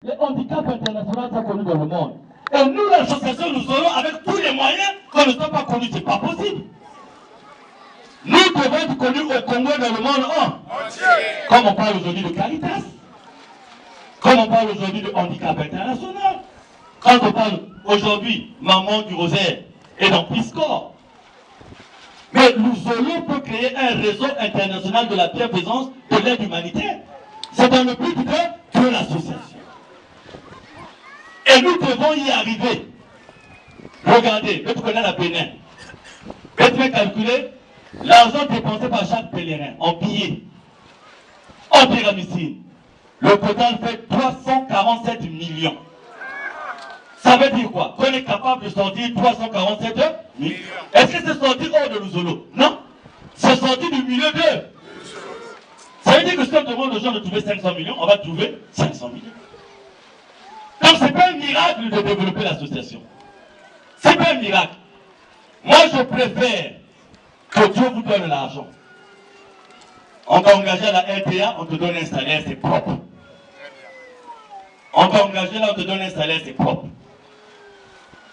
Les handicaps internationaux sont connus dans le monde. Et nous, l'association, nous aurons avec tous les moyens qu'on ne soit pas connus. Ce n'est pas possible. Nous devons être connus au Congo et dans le monde entier. Comme on parle aujourd'hui de Caritas. Comme on parle aujourd'hui de handicap international. Quand on parle aujourd'hui, Maman du Rosaire et dans Piscor. Mais Luzolo peut créer un réseau international de la bienfaisance de l'aide humanitaire. C'est dans le but de l'association. Et nous devons y arriver. Regardez, vous connaissez la Bénin. Vous pouvez calculer l'argent dépensé par chaque pèlerin en billets, en pyramide. Le total fait 347 millions. Ça veut dire quoi? Qu'on est capable de sortir 347 millions. Est-ce que c'est sorti hors de Luzolo? Non. C'est sorti du milieu de. Ça veut dire que si on demande aux gens de trouver 500 millions, on va trouver 500 millions. Donc ce n'est pas un miracle de développer l'association. Ce n'est pas un miracle. Moi je préfère que Dieu vous donne l'argent. On t'a engagé à la RTA, on te donne un salaire, c'est propre. On t'a engagé là, on te donne un salaire, c'est propre.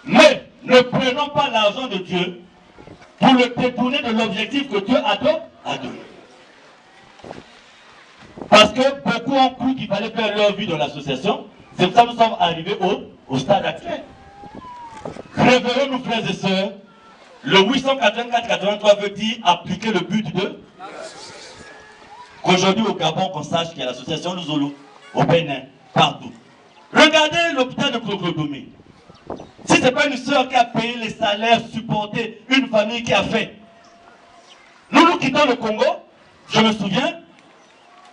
Mais ne prenons pas l'argent de Dieu pour le détourner de l'objectif que Dieu a donné. Parce que beaucoup ont cru qu'il fallait faire leur vie dans l'association. C'est pour ça que nous sommes arrivés au stade actuel. Révérons-nous, frères et sœurs, le 884-83 veut dire appliquer le but de qu'aujourd'hui au Gabon, qu'on sache qu'il y a l'association Luzolo, au Bénin, partout. Regardez l'hôpital de Cloclodomé. Si ce n'est pas une sœur qui a payé les salaires, supporté une famille qui a fait. Nous quittons le Congo, je me souviens,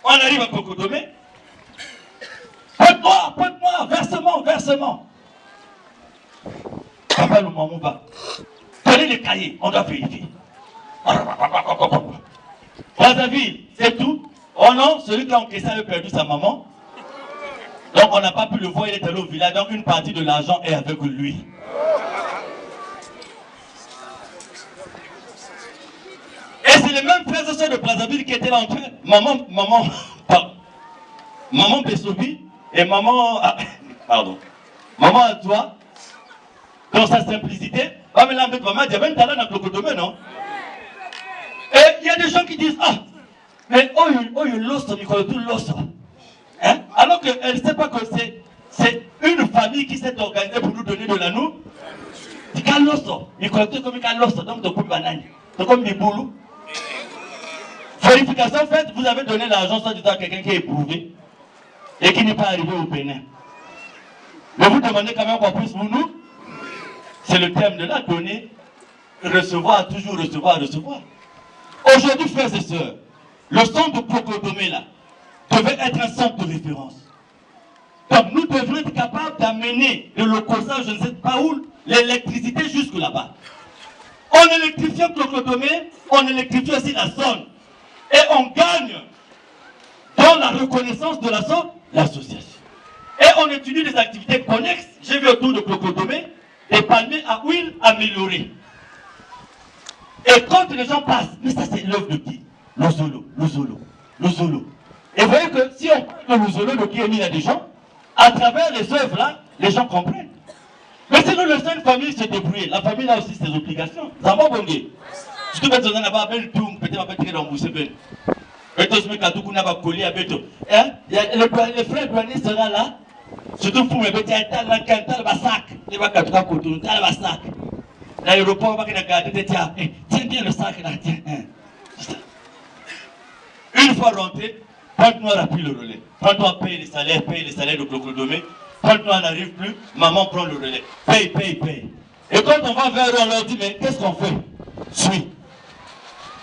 on arrive à Cloclodomé. Pointe-moi, versement. Papa le maman va. Donnez les cahiers, on doit vérifier. Brazzaville, c'est tout. Oh non, celui qui a encaissé avait perdu sa maman. Donc on n'a pas pu le voir, il est allé au village, donc une partie de l'argent est avec lui. Et c'est les mêmes frères et sœurs de Brazzaville qui étaient là en train. Maman Bessobi et maman... Maman à toi, dans sa simplicité, va me l'embêter, maman, il y avait un talent dans le domaine, non? Et il y a des gens qui disent, ah, mais oh, you lost, tout lost. Hein? Alors qu'elle ne sait pas que c'est une famille qui s'est organisée pour nous donner de la nourriture. Il y a lost, il collecte comme il y a lost, donc de coups de banane, c'est comme des boulous. Vérification faite, vous avez donné l'argent sans dire à quelqu'un qui est éprouvé et qui n'est pas arrivé au Bénin. Mais vous demandez quand même qu'on puisse nous. C'est le thème de la donnée. Recevoir, toujours recevoir. Aujourd'hui, frères et sœurs, le centre de Cloclodomé là devait être un centre de référence. Donc nous devrions être capables d'amener de l'Okosa, je ne sais pas où, l'électricité jusque là-bas. En électrifiant Cloclodomé, on électrifie aussi la zone. Et on gagne dans la reconnaissance de l'association. Et on étudie des activités connexes. J'ai vu autour de Cloclodomé des palmiers à huile améliorés. Et quand les gens passent, mais ça c'est l'œuvre de qui? Luzolo. Et vous voyez que si on parle de Luzolo, de qui est mis à des gens, à travers les œuvres là, les gens comprennent. Mais si nous laissons une famille se débrouiller, la famille a aussi ses obligations. Ça va bon. Si tu veux te donner là-bas, peut-être très remboursé. Le frère douanier sera là. Surtout pour me mettre un sac. Il va faire un sac. L'aéroport va regarder, tiens bien le sac là, tiens. Une fois rentré, Pointe-Noire a pris le relais. Pointe-Noire paye les salaires de Cloclodomé. Pointe-Noire n'arrive plus, maman prend le relais. Paye. Et quand on va vers eux, on leur dit, mais qu'est-ce qu'on fait? Suis.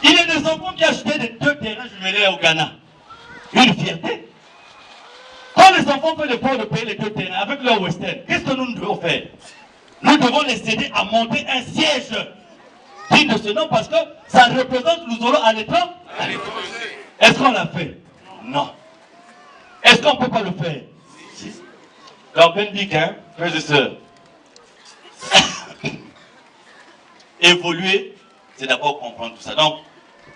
Il y a des enfants qui achetaient des 2 terrains jumelés au Ghana. Une fierté. Quand les enfants font l'effort de payer les 2 terrains avec leur Western, qu'est-ce que nous devons faire? Nous devons les aider à monter un siège digne de ce nom parce que ça représente Luzolo à l'étranger. Est-ce qu'on l'a fait? Non. Est-ce qu'on ne peut pas le faire? Si. Donc, Ben dit qu'un, frères et sœurs, évoluer, c'est d'abord comprendre tout ça. Donc,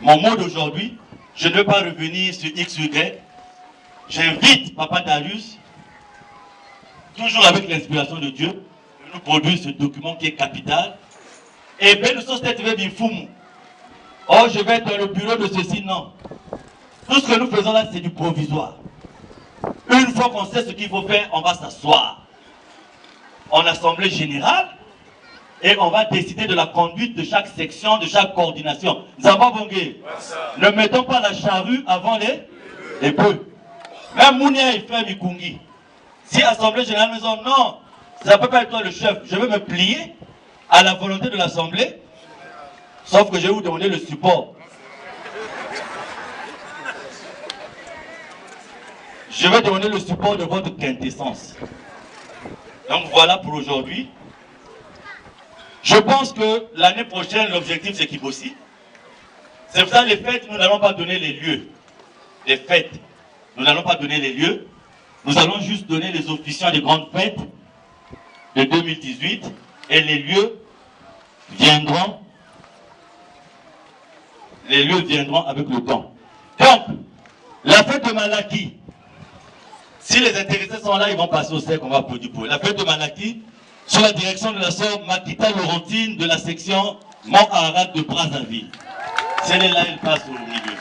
mon mot d'aujourd'hui, je ne veux pas revenir sur X, Y. J'invite Papa Darius toujours avec l'inspiration de Dieu, de nous produire ce document qui est capital. Et bien, nous sommes peut-être fous. Oh, je vais être dans le bureau de ceci, non. Tout ce que nous faisons là, c'est du provisoire. Une fois qu'on sait ce qu'il faut faire, on va s'asseoir en assemblée générale et on va décider de la conduite de chaque section, de chaque coordination. Zamba Bongé, ne mettons pas la charrue avant les bœufs. Même Mounia et frère Mikungi. Si assemblée générale me dit non, ça ne peut pas être toi le chef, je vais me plier à la volonté de l'assemblée, sauf que je vais vous demander le support. Je vais demander le support de votre quintessence. Donc voilà pour aujourd'hui. Je pense que l'année prochaine, l'objectif c'est Kibossi. C'est pour ça les fêtes, nous n'allons pas donner les lieux. Les fêtes, nous n'allons pas donner les lieux. Nous allons juste donner les officiants des grandes fêtes de 2018 et les lieux viendront. Les lieux viendront avec le temps. Donc, la fête de Malaki. Si les intéressés sont là, ils vont passer au sec, on va applaudir pour eux. La fête de Malaki, sous la direction de la sœur Makita Laurentine de la section Mont-Arad de Brazzaville. Celle-là, elle passe au milieu.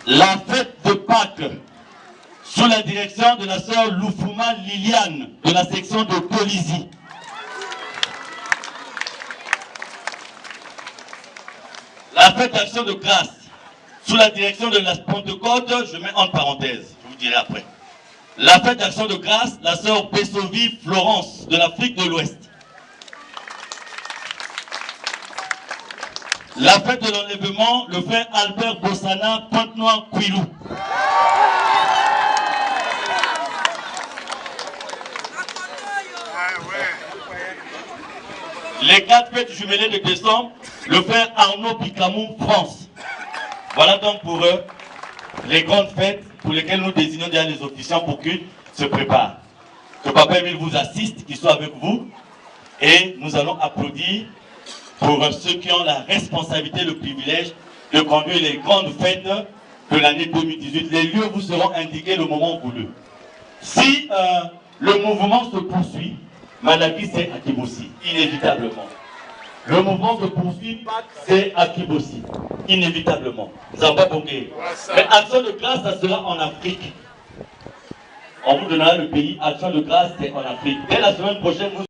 La fête de Pâques, sous la direction de la sœur Loufouma Liliane de la section de Colizy. La fête d'action de grâce, sous la direction de la Pentecôte, je mets entre parenthèses, je vous dirai après. La fête d'action de grâce, la sœur Pessovi Florence de l'Afrique de l'Ouest. La fête de l'enlèvement, le frère Albert Bossana, Pointe-Noire, Quilou. Les 4 fêtes jumelées de décembre, le frère Arnaud Picamou, France. Voilà donc pour eux les grandes fêtes pour lesquelles nous désignons déjà les officiants pour qu'ils se préparent. Que Papa Emile vous assiste, qu'il soit avec vous. Et nous allons applaudir pour ceux qui ont la responsabilité, le privilège de conduire les grandes fêtes de l'année 2018. Les lieux vous seront indiqués le moment voulu. Si le mouvement se poursuit, Malaki c'est à Kibossi, inévitablement. Le mouvement se poursuit, c'est à Kibossi, inévitablement. Zamba Bongé. Mais Action de grâce, ça sera en Afrique. On vous donnera le pays. Action de grâce, c'est en Afrique. Dès la semaine prochaine,